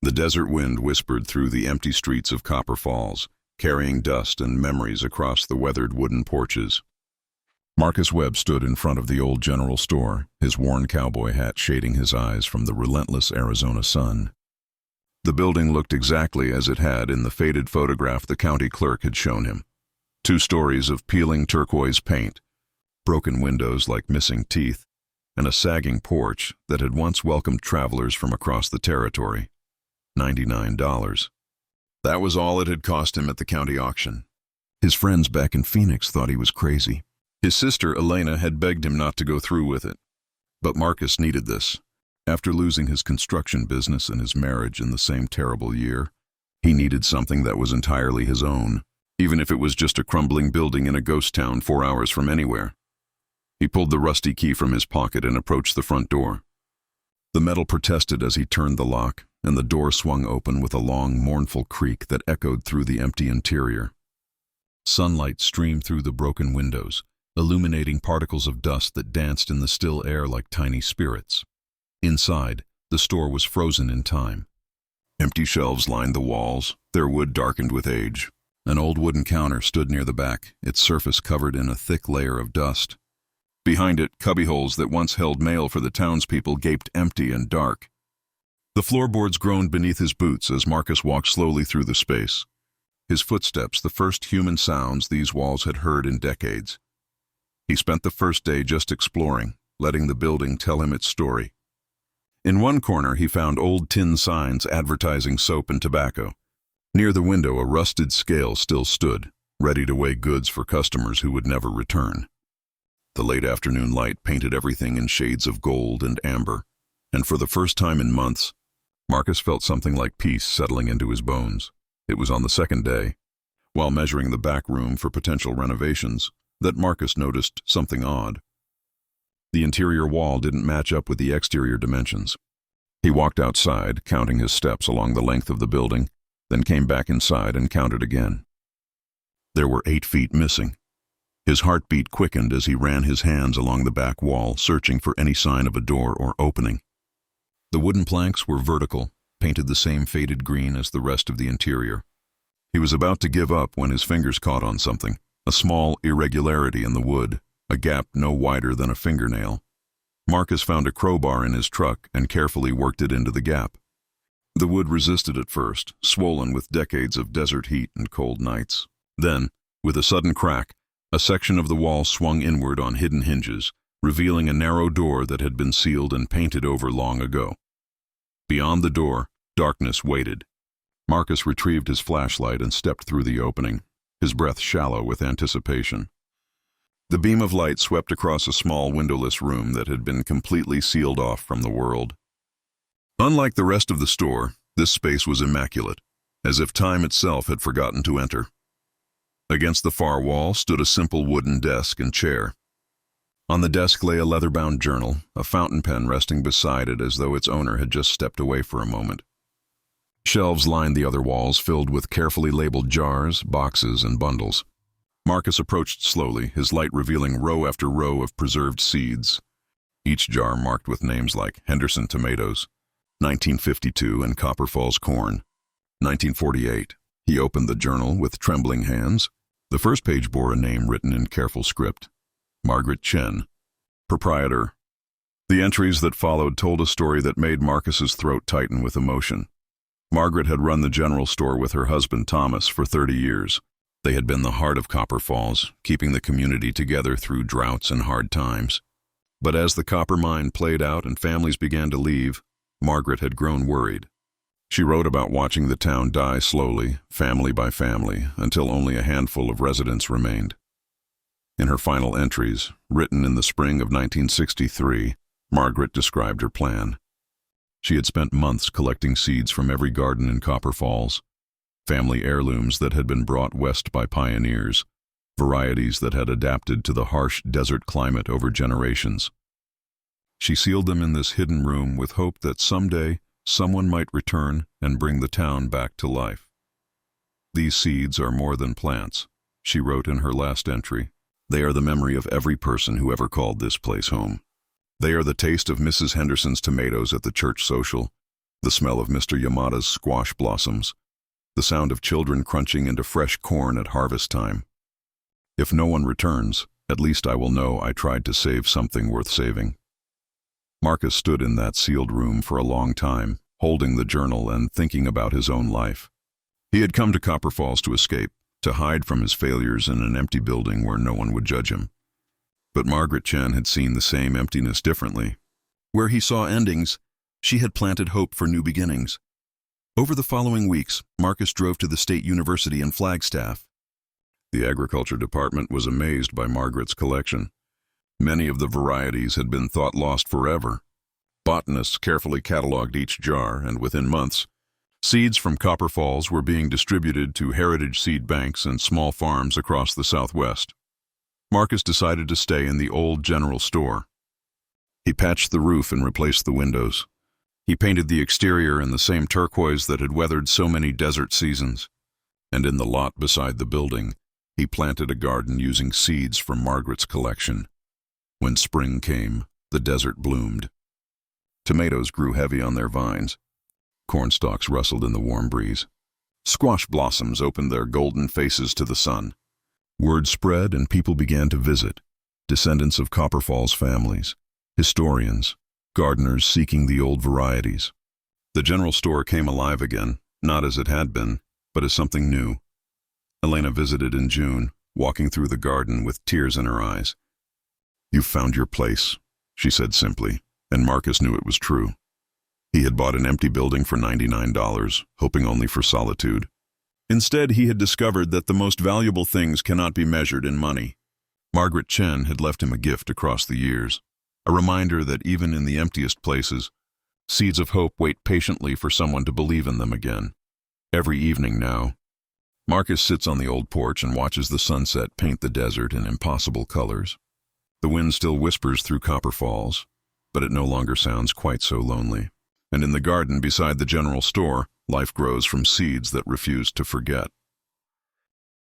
The desert wind whispered through the empty streets of Copper Falls, carrying dust and memories across the weathered wooden porches. Marcus Webb stood in front of the old general store, his worn cowboy hat shading his eyes from the relentless Arizona sun. The building looked exactly as it had in the faded photograph the county clerk had shown him. 2 stories of peeling turquoise paint, broken windows like missing teeth, and a sagging porch that had once welcomed travelers from across the territory. $99. That was all it had cost him at the county auction. His friends back in Phoenix thought he was crazy. His sister, Elena, had begged him not to go through with it. But Marcus needed this. After losing his construction business and his marriage in the same terrible year, he needed something that was entirely his own, even if it was just a crumbling building in a ghost town 4 hours from anywhere. He pulled the rusty key from his pocket and approached the front door. The metal protested as he turned the lock, and the door swung open with a long, mournful creak that echoed through the empty interior. Sunlight streamed through the broken windows, illuminating particles of dust that danced in the still air like tiny spirits. Inside, the store was frozen in time. Empty shelves lined the walls, their wood darkened with age. An old wooden counter stood near the back, its surface covered in a thick layer of dust. Behind it, cubbyholes that once held mail for the townspeople gaped empty and dark. The floorboards groaned beneath his boots as Marcus walked slowly through the space. His footsteps, the first human sounds these walls had heard in decades. He spent the first day just exploring, letting the building tell him its story. In one corner, he found old tin signs advertising soap and tobacco. Near the window, a rusted scale still stood, ready to weigh goods for customers who would never return. The late afternoon light painted everything in shades of gold and amber, and for the first time in months, Marcus felt something like peace settling into his bones. It was on the second day, while measuring the back room for potential renovations, that Marcus noticed something odd. The interior wall didn't match up with the exterior dimensions. He walked outside, counting his steps along the length of the building, then came back inside and counted again. There were 8 feet missing. His heartbeat quickened as he ran his hands along the back wall, searching for any sign of a door or opening. The wooden planks were vertical, painted the same faded green as the rest of the interior. He was about to give up when his fingers caught on something, a small irregularity in the wood, a gap no wider than a fingernail. Marcus found a crowbar in his truck and carefully worked it into the gap. The wood resisted at first, swollen with decades of desert heat and cold nights. Then, with a sudden crack, a section of the wall swung inward on hidden hinges, revealing a narrow door that had been sealed and painted over long ago. Beyond the door, darkness waited. Marcus retrieved his flashlight and stepped through the opening, his breath shallow with anticipation. The beam of light swept across a small windowless room that had been completely sealed off from the world. Unlike the rest of the store, this space was immaculate, as if time itself had forgotten to enter. Against the far wall stood a simple wooden desk and chair. On the desk lay a leather-bound journal, a fountain pen resting beside it as though its owner had just stepped away for a moment. Shelves lined the other walls, filled with carefully labeled jars, boxes, and bundles. Marcus approached slowly, his light revealing row after row of preserved seeds, each jar marked with names like Henderson tomatoes, 1952, and Copper Falls corn, 1948. He opened the journal with trembling hands. The first page bore a name written in careful script: Margaret Chen, proprietor. The entries that followed told a story that made Marcus's throat tighten with emotion. Margaret had run the general store with her husband Thomas for 30 years. They had been the heart of Copper Falls, keeping the community together through droughts and hard times. But as the copper mine played out and families began to leave, Margaret had grown worried. She wrote about watching the town die slowly, family by family, until only a handful of residents remained. In her final entries, written in the spring of 1963, Margaret described her plan. She had spent months collecting seeds from every garden in Copper Falls, family heirlooms that had been brought west by pioneers, varieties that had adapted to the harsh desert climate over generations. She sealed them in this hidden room with hope that someday someone might return and bring the town back to life. "These seeds are more than plants," she wrote in her last entry. "They are the memory of every person who ever called this place home. They are the taste of Mrs. Henderson's tomatoes at the church social, The smell of Mr. Yamada's squash blossoms, the sound of children crunching into fresh corn at harvest time. If no one returns, at least I will know I tried to save something worth saving. Marcus stood in that sealed room for a long time, holding the journal and thinking about his own life. He had come to Copper Falls to escape, to hide from his failures in an empty building where no one would judge him. But Margaret Chen had seen the same emptiness differently. Where he saw endings, she had planted hope for new beginnings. Over the following weeks, Marcus drove to the State University in Flagstaff. The agriculture department was amazed by Margaret's collection. Many of the varieties had been thought lost forever. Botanists carefully cataloged each jar, and within months, seeds from Copper Falls were being distributed to heritage seed banks and small farms across the Southwest. Marcus decided to stay in the old general store. He patched the roof and replaced the windows. He painted the exterior in the same turquoise that had weathered so many desert seasons. And in the lot beside the building, he planted a garden using seeds from Margaret's collection. When spring came, the desert bloomed. Tomatoes grew heavy on their vines. Cornstalks rustled in the warm breeze. Squash blossoms opened their golden faces to the sun. Word spread and people began to visit, descendants of Copper Falls families, historians, gardeners seeking the old varieties. The general store came alive again, not as it had been, but as something new. Elena visited in June, walking through the garden with tears in her eyes. "You've found your place," she said simply, and Marcus knew it was true. He had bought an empty building for $99, hoping only for solitude. Instead, he had discovered that the most valuable things cannot be measured in money. Margaret Chen had left him a gift across the years, a reminder that even in the emptiest places, seeds of hope wait patiently for someone to believe in them again. Every evening now, Marcus sits on the old porch and watches the sunset paint the desert in impossible colors. The wind still whispers through Copper Falls, but it no longer sounds quite so lonely. And in the garden beside the general store, life grows from seeds that refuse to forget.